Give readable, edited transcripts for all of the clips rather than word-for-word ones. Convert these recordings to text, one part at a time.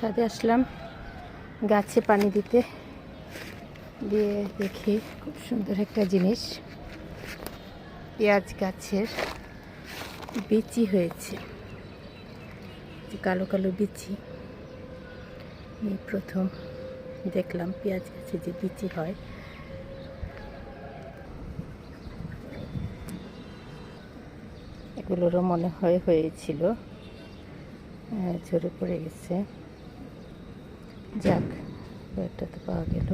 ছাদে আসলাম গাছে পানি দিতে, দিয়ে দেখি খুব সুন্দর একটা জিনিস, পেঁয়াজ গাছের বিচি হয়েছে, যে কালো কালো বিচি। এই প্রথম দেখলাম পেঁয়াজ গাছে যে বিচি হয়। এগুলোরও মনে হয় হয়েছিল, ঝরে পড়ে গেছে। যাক, কয়েকটা তো পাওয়া গেল।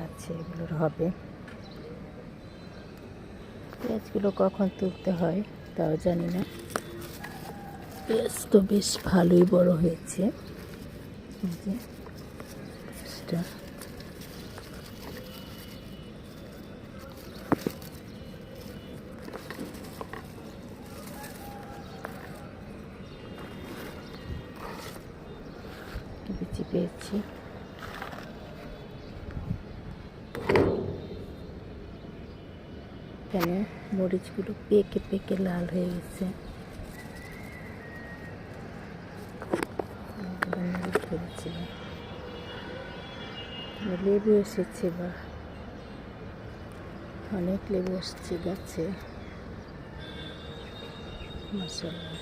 আছে, এগুলোর হবে। পেঁয়াজগুলো কখন তুলতে হয় তাও জানি না। পেঁয়াজ তো বেশ ভালোই বড় হয়েছে। বিচি পেয়েছি। এখানে মরিচগুলো পেকে পেকে লাল হয়ে গেছে। লেবু এসেছে, বা অনেক লেবু আসছে গাছে, মাশাআল্লাহ।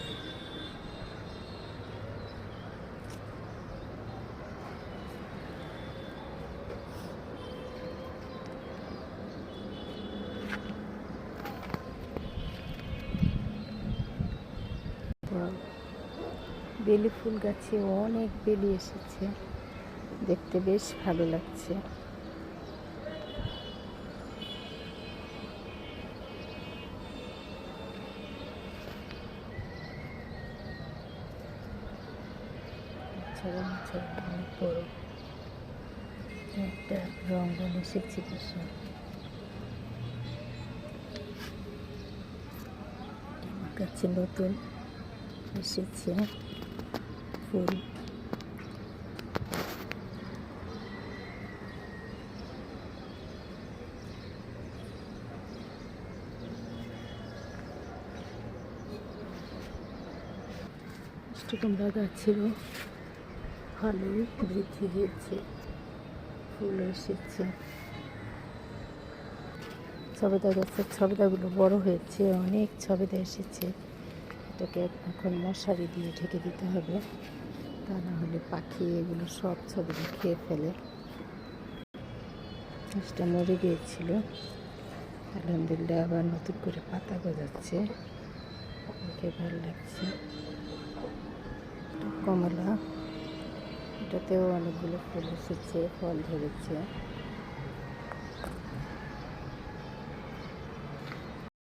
বেলি ফুল গাছে অনেক বেলি এসেছে, দেখতে বেশ ভালো লাগছে। অনেক বড় একটা রঙ্গন এসেছে কিছু। গাছে নতুন এসেছে ফুল। মিষ্টিকুমড়া গাছেরও ভালোই বৃদ্ধি হয়েছে, ফুল এসেছে। সবেদা গাছের ছবেদাগুলো বড় হয়েছে, অনেক ছবেদা এসেছে। এটাকে এখন মশারি দিয়ে ঢেকে দিতে হবে, তা না হলে পাখি এগুলো সব ছবেদা খেয়ে ফেলে। গাছটা মরে গিয়েছিল, আলহামদুলিল্লাহ আবার নতুন করে পাতা গজাচ্ছে, দেখে ভালো লাগছে। কমলা, এটাতেও অনেকগুলো ফুল এসেছে, ফল ধরেছে।